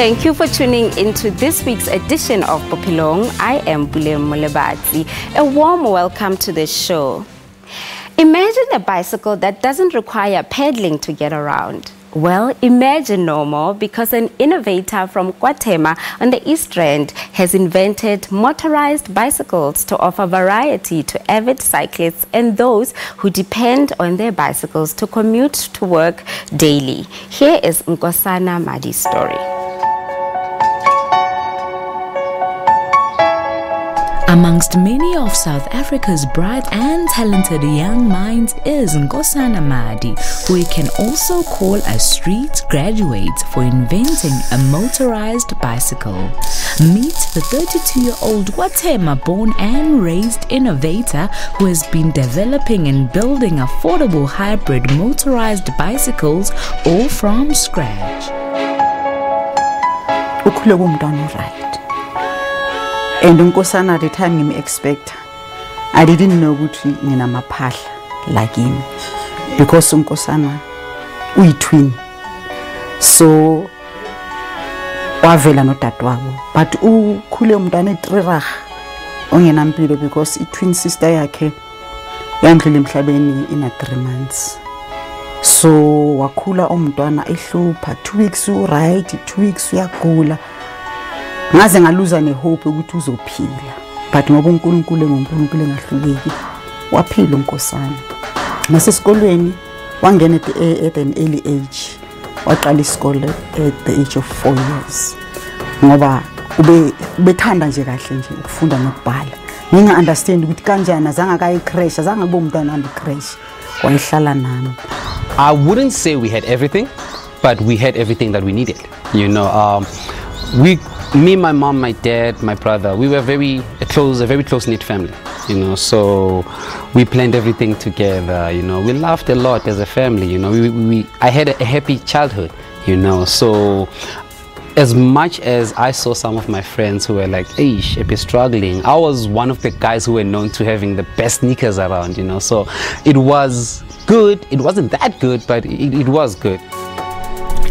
Thank you for tuning into this week's edition of Bophelong. I am Bulem Molebatsi. A warm welcome to the show. Imagine a bicycle that doesn't require pedaling to get around. Well, imagine no more, because an innovator from Guatemala on the East Rand has invented motorized bicycles to offer variety to avid cyclists and those who depend on their bicycles to commute to work daily. Here is Nkosana Madi's story. Amongst many of South Africa's bright and talented young minds is Nkosana Madi, who we can also call a street graduate for inventing a motorized bicycle. Meet the 32-year-old Guatemala-born and raised innovator who has been developing and building affordable hybrid motorized bicycles all from scratch. And Nkosana, at the time him expect, I didn't know what nina mapahla like him, because Nkosana we twin. So wavela no tatwabo, but kule umntana etriraga ongenampilo because twin sister yakhe yandlula emhlabeni in 3 months. So wakhula umntwana ehlupha 2 weeks right, 2 weeks uyagula. Ngaze ngaluza nehope ukuthi uzophila, but ngoba uNkulunkulu engahluleki waphila uNkosana. Nasesikolweni wangena at an early age, waqala isikole at the age of 4 years, ngoba ubethanda nje kahle nje ukufunda nokubhala. Ninga understand ukuthi kanjani azange akayicrash, azange kube umntwana andi crash, wayehlala nami. I wouldn't say we had everything, but we had everything that we needed. You know, me, my mom, my dad, my brother, we were a very close-knit family, you know, so we planned everything together, you know, we laughed a lot as a family, you know, I had a happy childhood, you know, so as much as I saw some of my friends who were like, hey, Shepe struggling, I was one of the guys who were known to having the best sneakers around, you know, so it was good. It wasn't that good, but it was good.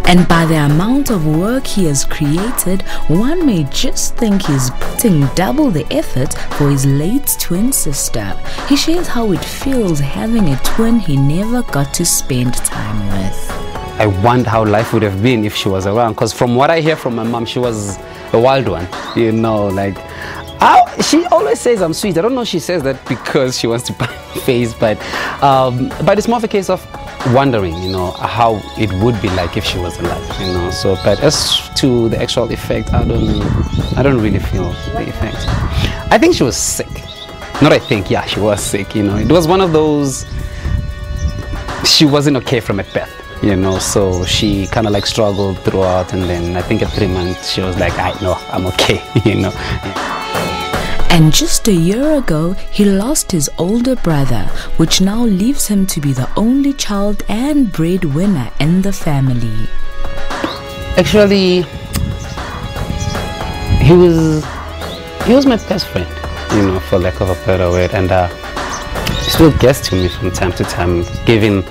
And by the amount of work he has created, one may just think he's putting double the effort for his late twin sister. He shares how it feels having a twin he never got to spend time with. I wonder how life would have been if she was around, because from what I hear from my mom, she was a wild one, you know, like, she always says I'm sweet. I don't know if she says that because she wants to buy face, but it's more of a case of wondering, you know, how it would be like if she was alive, you know. So, but as to the actual effect, I don't really feel the effect. I think she was sick. Not I think, yeah, she was sick, you know. It was one of those, she wasn't okay from at birth, you know, so she kind of like struggled throughout, and then I think at 3 months she was like, I know, I'm okay, you know. Yeah. And just a year ago, he lost his older brother, which now leaves him to be the only child and breadwinner in the family. Actually, he was my best friend, you know, for lack of a better word, and he still gets to me from time to time, given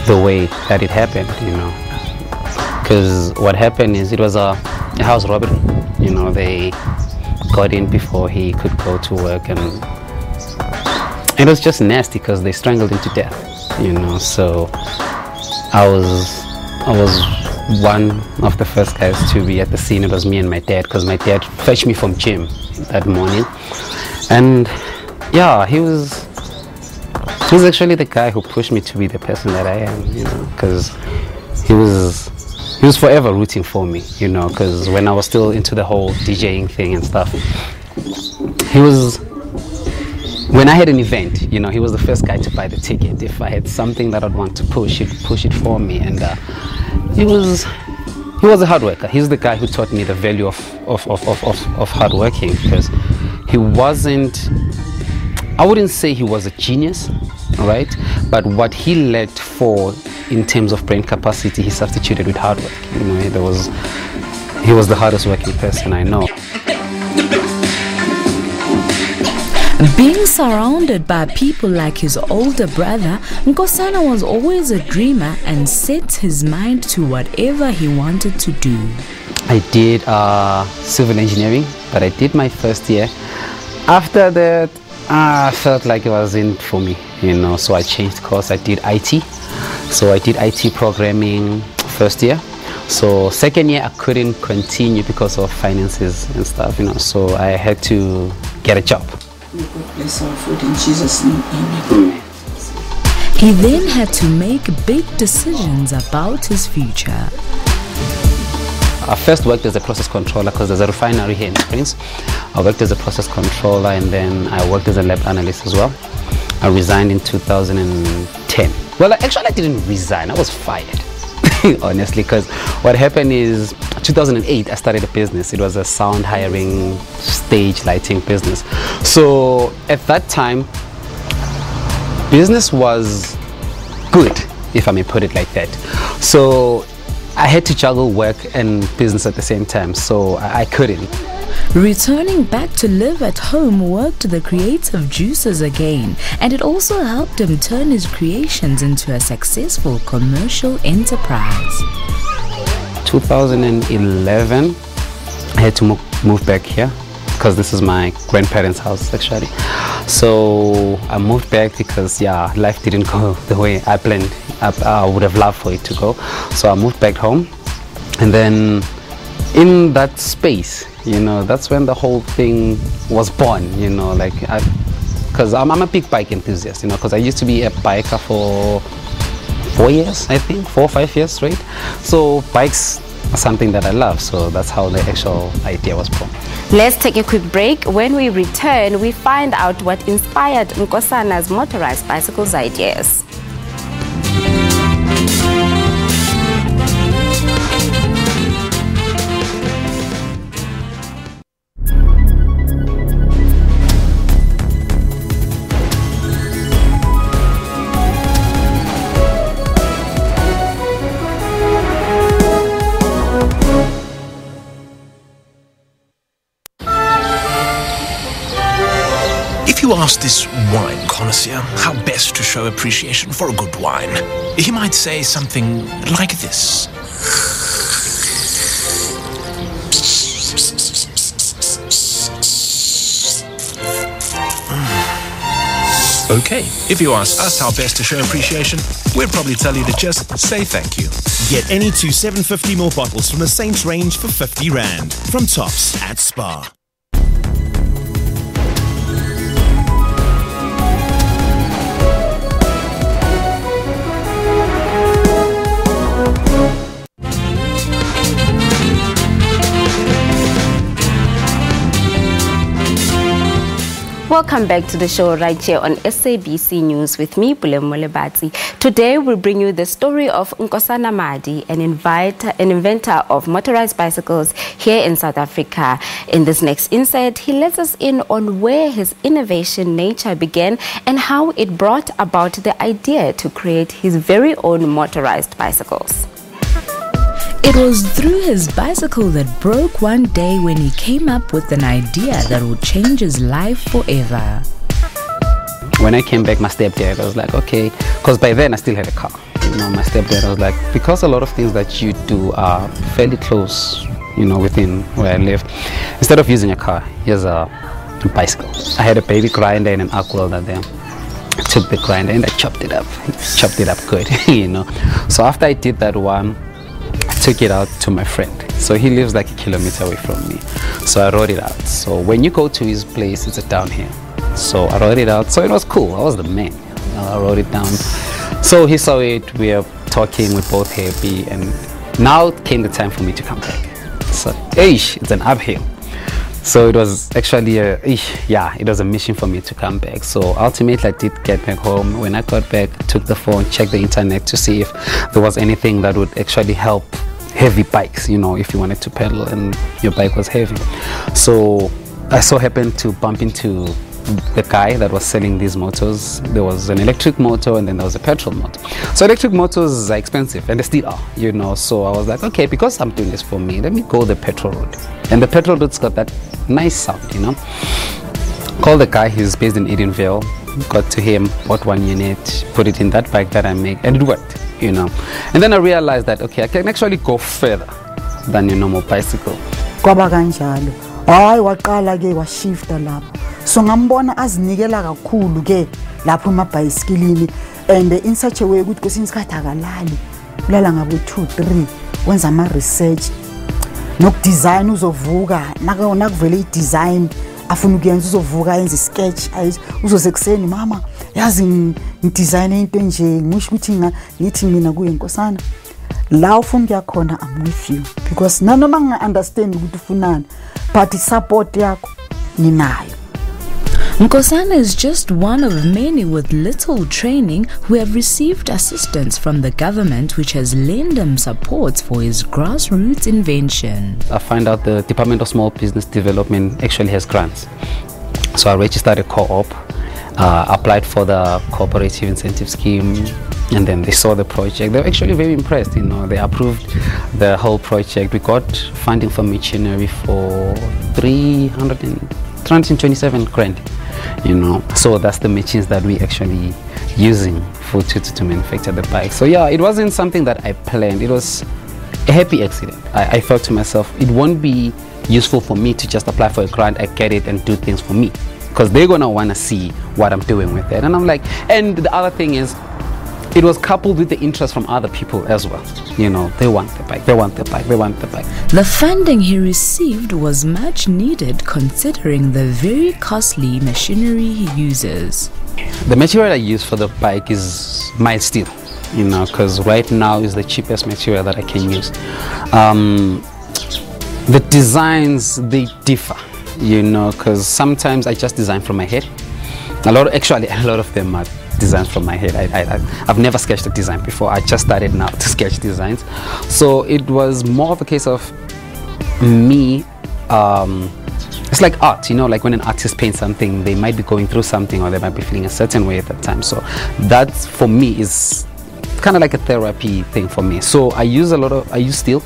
the way that it happened, you know. Because what happened is it was a house robbery, you know. They got in before he could go to work, and it was just nasty because they strangled him to death, you know. So I was one of the first guys to be at the scene. It was me and my dad, because my dad fetched me from gym that morning, and yeah, he was actually the guy who pushed me to be the person that I am, you know, because he was forever rooting for me, you know, because when I was still into the whole DJing thing and stuff, when I had an event, you know, he was the first guy to buy the ticket. If I had something that I'd want to push, he'd push it for me, and he was a hard worker. He's the guy who taught me the value of hard working, because he wasn't, I wouldn't say he was a genius, right, but what he lacked for in terms of brain capacity, he substituted with hard work. You know, he was the hardest working person I know. Being surrounded by people like his older brother, Nkosana was always a dreamer and set his mind to whatever he wanted to do. I did civil engineering, but I did my first year. After that, I felt like it wasn't for me, you know, so I changed course. I did IT. So I did IT programming first year. So second year I couldn't continue because of finances and stuff, you know, so I had to get a job. May God bless our food in Jesus' name, amen. He then had to make big decisions about his future. I first worked as a process controller because there's a refinery here in Springs. I worked as a process controller and then I worked as a lab analyst as well. I resigned in 2010. Well, actually I didn't resign, I was fired, honestly, because what happened is 2008 I started a business. It was a sound hiring, stage lighting business. So at that time, business was good, if I may put it like that. So I had to juggle work and business at the same time, so I couldn't. Returning back to live at home worked the creative juices again, and it also helped him turn his creations into a successful commercial enterprise. 2011, I had to move back here because this is my grandparents' house actually. So I moved back because yeah, life didn't go the way I planned. I would have loved for it to go. So I moved back home, and then in that space, you know, that's when the whole thing was born, you know, like because I'm a big bike enthusiast, you know, because I used to be a biker for 4 years, I think, 4 or 5 years straight. So bikes are something that I love, so that's how the actual idea was born. Let's take a quick break. When we return, we find out what inspired Nkosana's motorized bicycles ideas. If you ask this wine connoisseur how best to show appreciation for a good wine, he might say something like this. Okay, if you ask us how best to show appreciation, we'd probably tell you to just say thank you. Get any two 750ml bottles from the Saints range for 50 Rand from Tops at Spar. Welcome back to the show right here on SABC News with me, Bophelong. Today we bring you the story of Nkosana Madi, an inventor of motorized bicycles here in South Africa. In this next insight, he lets us in on where his innovation nature began and how it brought about the idea to create his very own motorized bicycles. It was through his bicycle that broke one day when he came up with an idea that would change his life forever. When I came back, my stepdad was like, okay, because by then I still had a car. You know, my stepdad was like, because a lot of things that you do are fairly close, you know, within where I live, instead of using a car, here's a bicycle. I had a baby grinder and an arc welder there. I took the grinder and I chopped it up good, you know. So after I did that one, I took it out to my friend. So he lives like 1 kilometer away from me. So I rode it out. So when you go to his place, it's a downhill. So I rode it out. So it was cool. I was the man. You know, I rode it down. So he saw it. We are talking. We're both happy. And now came the time for me to come back. So, it's an uphill. So it was actually it was a mission for me to come back. So ultimately I did get back home. When I got back, I took the phone, checked the internet to see if there was anything that would actually help heavy bikes, you know, if you wanted to pedal and your bike was heavy. So I so happened to bump into the guy that was selling these motors. There was an electric motor and then there was a petrol motor. So electric motors are expensive and they still are, you know. So I was like, okay, because I'm doing this for me, let me go the petrol route. And the petrol route's got that nice sound, you know. Called the guy, he's based in Edenville. Got to him, bought 1 unit, put it in that bike that I make, and it worked, you know. And then I realized that, okay, I can actually go further than your normal bicycle. Kwaba kanjalo. Hayi waqala ke washifta lapho. So ngambona azinikela kakhulu ke lapho emabhayisikilini and in such a way ukuthi kwesinye isikhathi akalali. Ulala ngabo 2-3 wenza ama research. Nokudesign uzovuka nakuvele i-design afuna ukuyenza uzovuka yenza i-sketch uzosekuseni mama yazi ngidesign into nje ngisho ukuthi ngithi mina kuye Nkosana la ufuna ukuyakhona I'm with you because nanoma nginga-understand ukuthi ufunani but support yakho ninayo. Nkosana is just one of many with little training who have received assistance from the government, which has lent him support for his grassroots invention. I find out the Department of Small Business Development actually has grants. So I registered a co-op, applied for the cooperative incentive scheme, and then they saw the project. They were actually very impressed, you know, they approved the whole project. We got funding for machinery for 327 grand. You know, so that's the machines that we actually using for to manufacture the bike. So yeah, it wasn't something that I planned. It was a happy accident. I thought to myself, it won't be useful for me to just apply for a grant, I get it and do things for me, because they're gonna want to see what I'm doing with it. And I'm like, and the other thing is, it was coupled with the interest from other people as well. You know, they want the bike, they want the bike, they want the bike. The funding he received was much needed considering the very costly machinery he uses. The material I use for the bike is mild steel, you know, because right now is the cheapest material that I can use. The designs, they differ, you know, because sometimes I just design from my head. Actually, a lot of them are designs from my head. I've never sketched a design before. I just started now to sketch designs. So it was more of a case of me, it's like art, you know, like when an artist paints something, they might be going through something or they might be feeling a certain way at that time. So that for me is kind of like a therapy thing for me. So I use steel,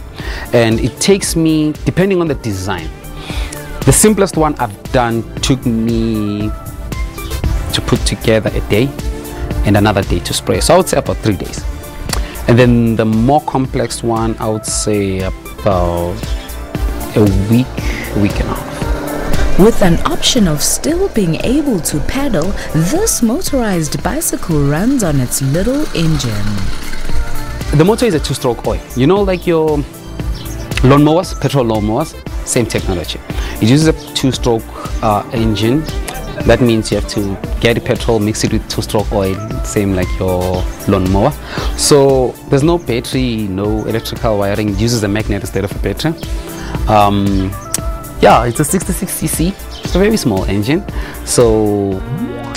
and it takes me, depending on the design, the simplest one I've done took me to put together a day and another day to spray. So I would say about 3 days. And then the more complex one, I would say about a week and a half. With an option of still being able to pedal, this motorized bicycle runs on its little engine. The motor is a 2-stroke oil. You know, like your lawnmowers, petrol lawnmowers, same technology. It uses a 2-stroke engine. That means you have to get the petrol, mix it with 2-stroke oil, same like your lawnmower. So there's no battery, no electrical wiring. It uses a magnet instead of a battery. Yeah, it's a 66cc. It's a very small engine. So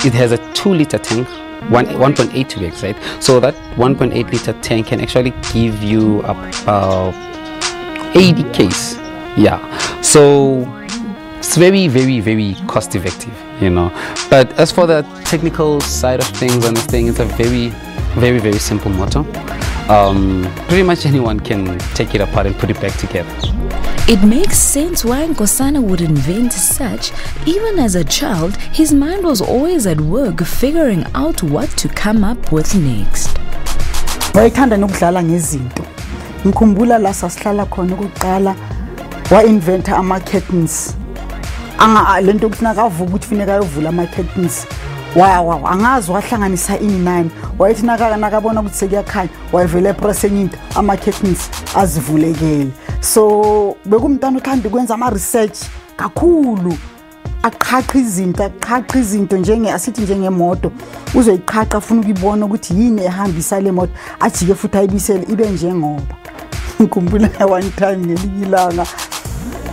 it has a 2-liter tank, 1.8 to be exact. So that 1.8-liter tank can actually give you about 80 k's. Yeah. So it's very, very, very cost effective, you know. But as for the technical side of things on this thing, it's a very, very, very simple motor. Pretty much anyone can take it apart and put it back together. It makes sense why Nkosana would invent such. Even as a child, his mind was always at work figuring out what to come up with next. Wayethanda nokudlala ngezinto. Ngikhumbula la sasihlala khona ukuqala wa-inventa ama-curtains. Lento ukuthi nakavuka ukuthi funeka ayovula ama-curtains. Angazi wahlanganisa ini nani. Wayethi nakabona ukuthi sekuyakhanya wayevele press enye into ama-curtains azivulekele. So bekumntana uthanda ukwenza ama-research kakhulu. Aqhaqha izinto asithi njengemoto uzoyiqhaqha afuna ukuyibona ukuthi yini ehambisa le moto ajike futhi ayibisele ibe njengoba. Ngikhumbula one time ngelinye ilanga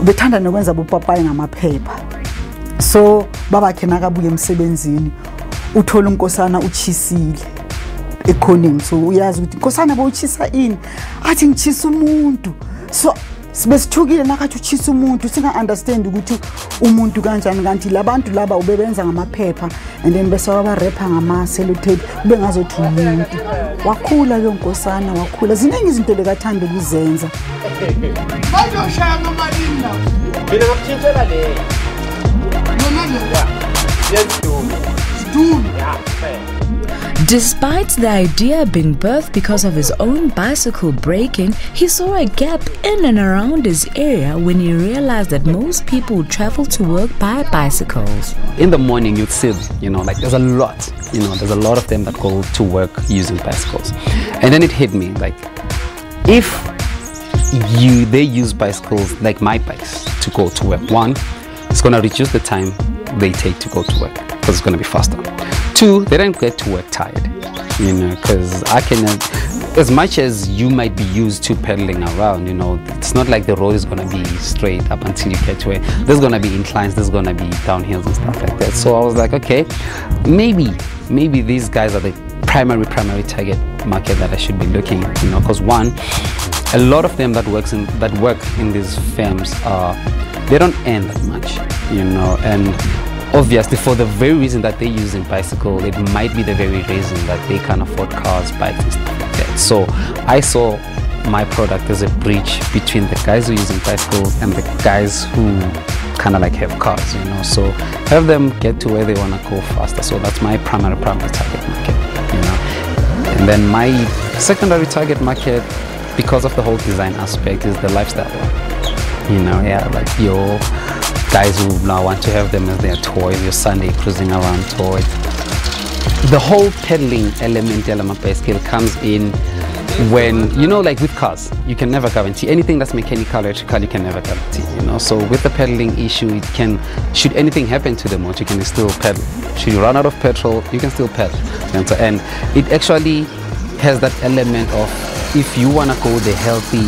bethanda nokwenza bopapayi ngamaphepha. So babakhe nakabuye emsebenzini uthola uNkosana uchisile ekhoneni. So uyazi ukuthi Nkosana bowuchisa ini? Athi ngichisa umuntu. So sibesithukile nakathi uchisa umuntu singa understand ukuthi umuntu kanjani, kanti labantu laba ubebenza ngamaphepha and then bese waba rapper ngama sellotape ube ngazothi umuntu. Wakhula ke uNkosana, wakhula. Ziningi izinto lekathanda ukuzenza. Bazoshaya ngamalinda. Mina ngakutshintshela le. Yona le. Yes, do. Despite the idea being birthed because of his own bicycle breaking, he saw a gap in and around his area when he realized that most people travel to work by bicycles. In the morning, you'd see, like there's a lot of them that go to work using bicycles. And then it hit me, like, if they use bicycles like my bikes to go to work, one, it's going to reduce the time they take to go to work because it's going to be faster. Two, they don't get to work tired, because I can, as much as you might be used to pedaling around, it's not like the road is going to be straight up until you get to it. There's going to be inclines, there's going to be downhills and stuff like that. So I was like, okay, maybe these guys are the primary target market that I should be looking at, because one, a lot of them that work in these firms, they don't earn that much, and obviously for the very reason that they're using bicycle, it might be the very reason that they can't afford cars, bikes and stuff like that. So I saw my product as a bridge between the guys who are using bicycles and the guys who kind of like have cars, so have them get to where they want to go faster. So that's my primary target market, and then my secondary target market, because of the whole design aspect, is the lifestyle, like your guys who now want to have them as their toys, your Sunday cruising around toy. The whole pedaling element bicycle comes in when, like with cars, you can never guarantee anything that's mechanical, electrical, you can never guarantee, So with the pedaling issue, should anything happen to the motor, you can still pedal. Should you run out of petrol, you can still pedal. And it actually has that element of, if you want to go the healthy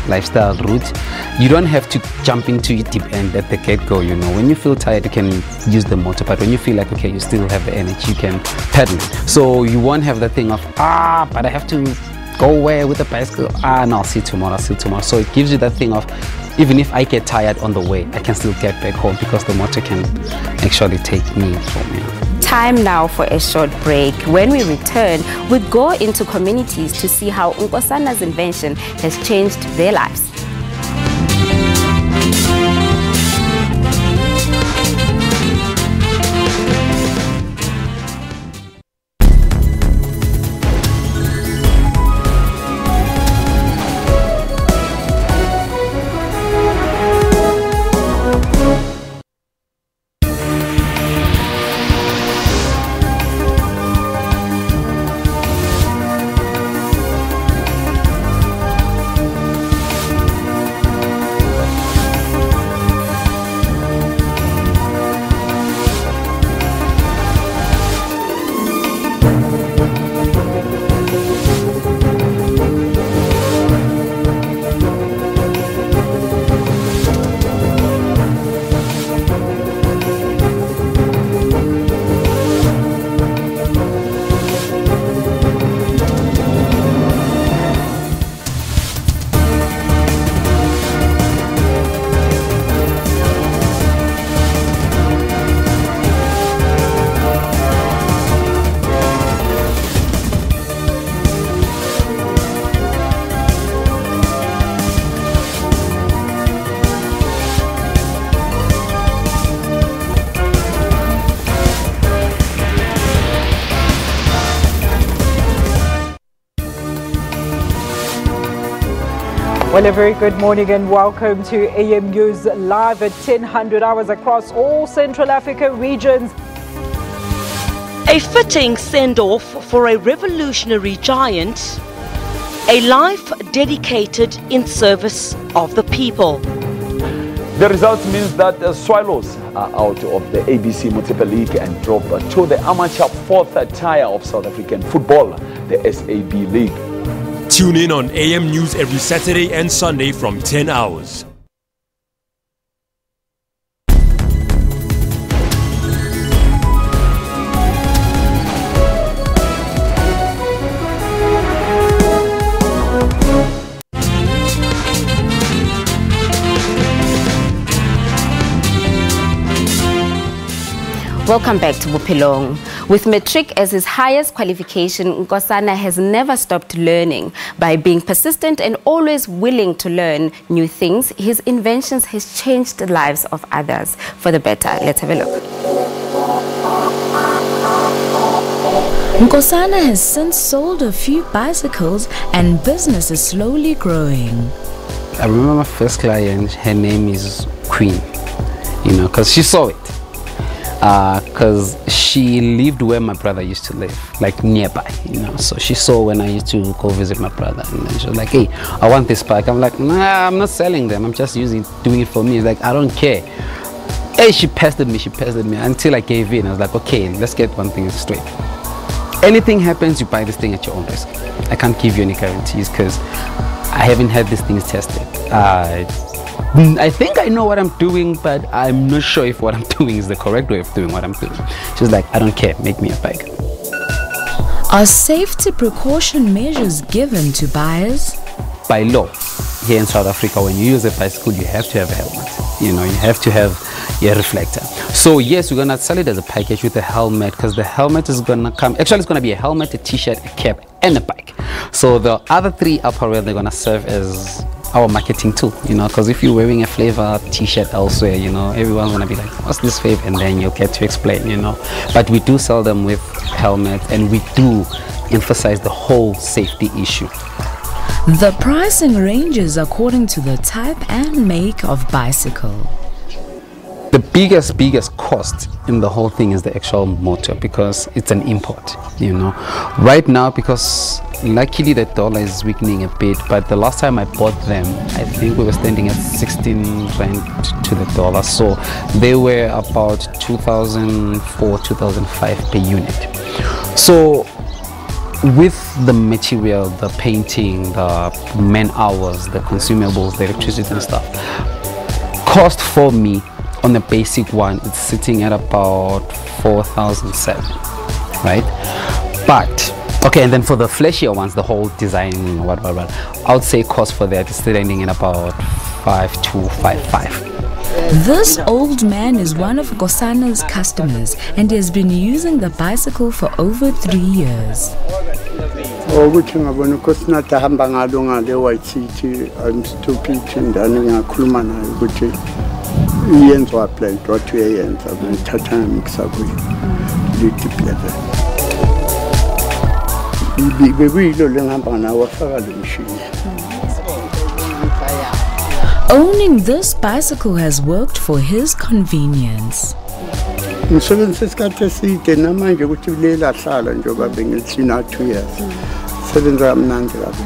lifestyle route, you don't have to jump into it deep end at the get-go. When you feel tired, you can use the motor, but when you feel like, okay, you still have the energy, you can pedal. So you won't have that thing of, but I have to go where with the bicycle, no, I'll see tomorrow. So it gives you that thing of, even if I get tired on the way, I can still get back home because the motor can actually take me home. Time now for a short break. When we return, we go into communities to see how Nkosana's invention has changed their lives. Well, a very good morning and welcome to AM News live at 10:00 hours across all Central Africa regions. A fitting send-off for a revolutionary giant, a life dedicated in service of the people. The result means that the Swallows are out of the ABC Municipal League and drop to the amateur fourth tier of South African football, the SAB League. Tune in on AM News every Saturday and Sunday from 10 hours. Welcome back to Bophelong. With Matric as his highest qualification, Nkosana has never stopped learning. By being persistent and always willing to learn new things, his inventions has changed the lives of others for the better. Let's have a look. Nkosana has since sold a few bicycles and business is slowly growing. I remember my first client, her name is Queen, you know, because she saw it. Because she lived where my brother used to live, like nearby, you know. So she saw when I used to go visit my brother, and then she was like, "Hey, I want this bike." I'm like, "Nah, I'm not selling them. I'm just doing it for me." It's like, "I don't care." Hey, she pestered me until I gave in. I was like, "Okay, let's get one thing straight. Anything happens, you buy this thing at your own risk. I can't give you any guarantees because I haven't had these things tested. I think I know what I'm doing, but I'm not sure if what I'm doing is the correct way of doing what I'm doing." She was like, "I don't care, make me a bike." Are safety precaution measures given to buyers? By law, here in South Africa, when you use a bicycle, you have to have a helmet. You know, you have to have a reflector. So yes, we're gonna sell it as a package with a helmet, because the helmet is gonna come, actually it's gonna be a helmet, a t-shirt, a cap, and a bike. So the other three apparel, they're gonna serve as our marketing tool, you know, because if you're wearing a flavor t-shirt elsewhere, you know, everyone's gonna be like, "What's this flavor?" And then you'll get to explain, you know. But we do sell them with helmets, and we do emphasize the whole safety issue. The pricing ranges according to the type and make of bicycle. The biggest cost in the whole thing is the actual motor, because it's an import, you know. Right now, because luckily the dollar is weakening a bit, but the last time I bought them, I think we were standing at 16 rand to the dollar. So they were about 2004, 2005 per unit. So with the material, the painting, the man hours, the consumables, the electricity and stuff, cost for me on the basic one, it's sitting at about 4,007, right? But okay, and then for the flashier ones, the whole design, whatever, I would say cost for that is still ending in about 5,255. This old man is one of Nkosana's customers and has been using the bicycle for over 3 years. Ukuthi ngabona unkosinathi ahamba ngalo ngale white city, I'm stupid ndani ngakhuluma naye ukuthi iyenzwa plan what uyenza ngithatha ngimkisa kuyo deep level. Bebuyilo lengihamba nawo afaka lo mshini. Owning this bicycle has worked for his convenience. Ngisebenzisa isikhathi eside namanje ukuthi lela hlala njengoba bengilithina 2 years. Sebenza mnandi kabi.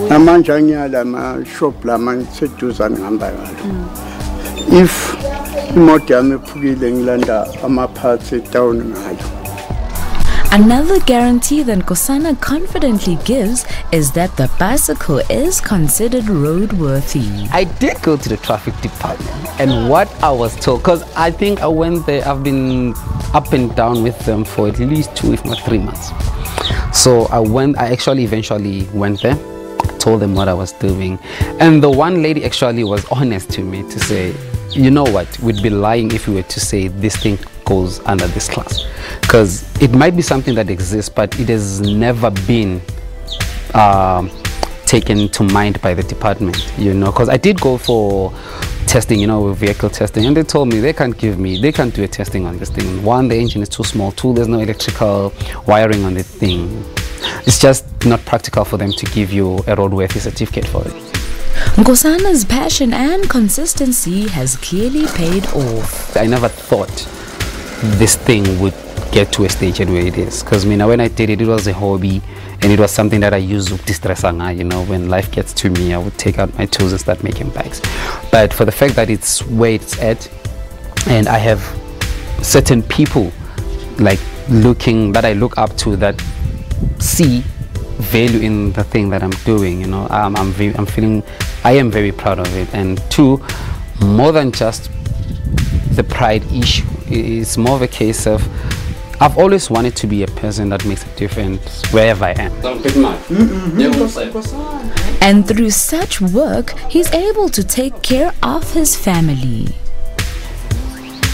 Namanje anyala ama shop lama seduzane ngihamba ngalo. If imoto yami ephukile ngilanda ama parts e-town ngayo. Another guarantee that Nkosana confidently gives is that the bicycle is considered roadworthy. I did go to the traffic department, and what I was told, because I think I went there, I've been up and down with them for at least 2 if not 3 months. So I actually eventually went there, told them what I was doing, and the one lady actually was honest to me to say, "You know what, we'd be lying if we were to say this thing goes under this class, because it might be something that exists, but it has never been taken to mind by the department, you know." Because I did go for testing, you know, vehicle testing, and they told me they can't do a testing on this thing. One, the engine is too small. Two, there's no electrical wiring on the thing. It's just not practical for them to give you a roadworthy certificate for it. Nkosana's passion and consistency has clearly paid off. I never thought this thing would get to a stage where it is, because when I did it, it was a hobby, and it was something that I used to distress, you know. When life gets to me, I would take out my tools and start making bikes. But for the fact that it's where it's at, and I have certain people that I look up to, that see value in the thing that I'm doing, you know, I am very proud of it. And two, more than just the pride issue, it's more of a case of I've always wanted to be a person that makes a difference wherever I am. And through such work, he's able to take care of his family.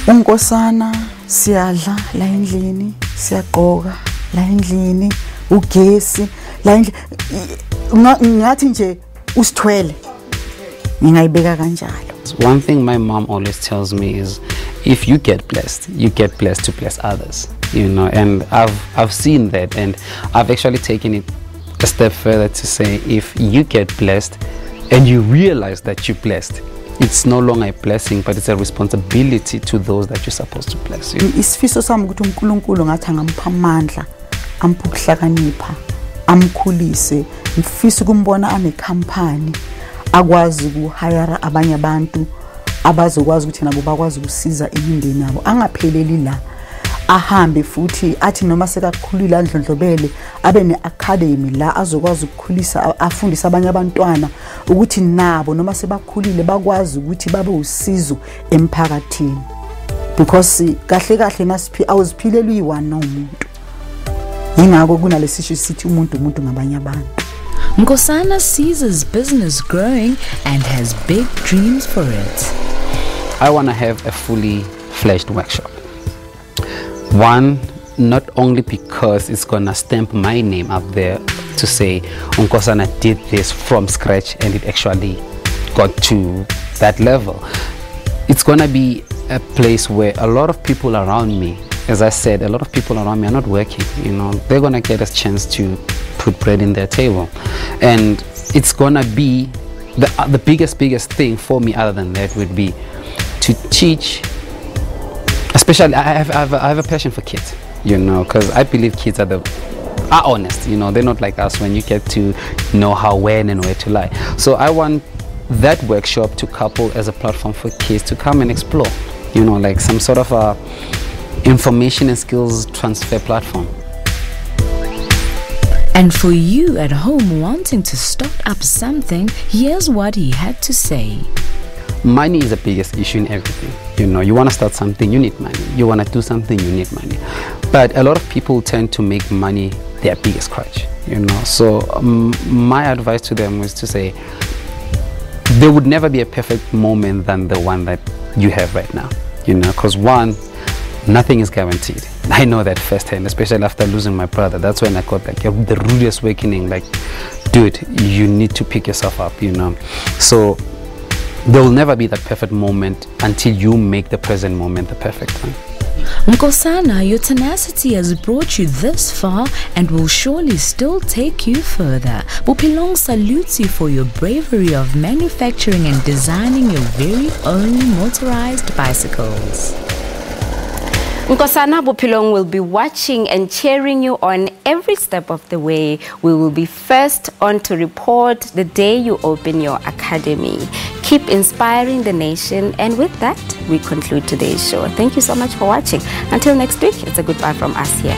Nkosana siyadla la endlini, siyagqoka la endlini, ugesi la endlini, ngathi nje usithwele ngingayibeka kanjalo. One thing my mom always tells me is, if you get blessed to bless others. you know, and I've seen that, and I've actually taken it a step further to say, if you get blessed and you realize that you're blessed, it's no longer a blessing, but it's a responsibility to those that you're supposed to bless. Isifiso sami ukuthi uNkulunkulu ngathi angampha amandla, amphe ukuhlakanipha, amkhulise, ngifisa ukumbona anekhampani akwazi ukuhayara abanye abantu abazokwazi ukuthi nabo bakwazi ukusiza imindeni yabo, angapheleli la, ahambe futhi athi noma sekakhulile andlondlobele abe ne-academy la azokwazi ukukhulisa, afundise abanye abantwana ukuthi nabo noma sebakhulile bakwazi ukuthi babe usizo emphakathini, because kahle kahle nasiphi awuziphileli uyiwani nomuntu, yingakho kunalesisho sithi umuntu ngabanye abantu. Nkosana sees his business growing and has big dreams for it. I want to have a fully fledged workshop. One, not only because it's gonna stamp my name up there to say Nkosana did this from scratch and it actually got to that level. It's gonna be a place where a lot of people around me, as I said, a lot of people around me are not working, you know, they're gonna get a chance to put bread in their table. And it's gonna be the biggest thing for me other than that would be to teach. Especially, I have a passion for kids, you know, because I believe kids are honest, you know, they're not like us when you get to know how, when and where to lie. So I want that workshop to couple as a platform for kids to come and explore, you know, like some sort of a information and skills transfer platform. And for you at home wanting to start up something, here's what he had to say. Money is the biggest issue in everything. You know, you want to start something, you need money. You want to do something, you need money. But a lot of people tend to make money their biggest crutch, you know. So my advice to them was to say, there would never be a perfect moment than the one that you have right now, you know, because one, nothing is guaranteed. I know that firsthand, especially after losing my brother. That's when I got like the rudest awakening, like, dude, you need to pick yourself up, you know. So there will never be that perfect moment until you make the present moment the perfect one. Nkosana, your tenacity has brought you this far and will surely still take you further. Bophelong salutes you for your bravery of manufacturing and designing your very own motorized bicycles. Nkosana, Bophelong will be watching and cheering you on every step of the way. We will be first on to report the day you open your academy. Keep inspiring the nation, and with that, we conclude today's show. Thank you so much for watching. Until next week, it's a goodbye from us here.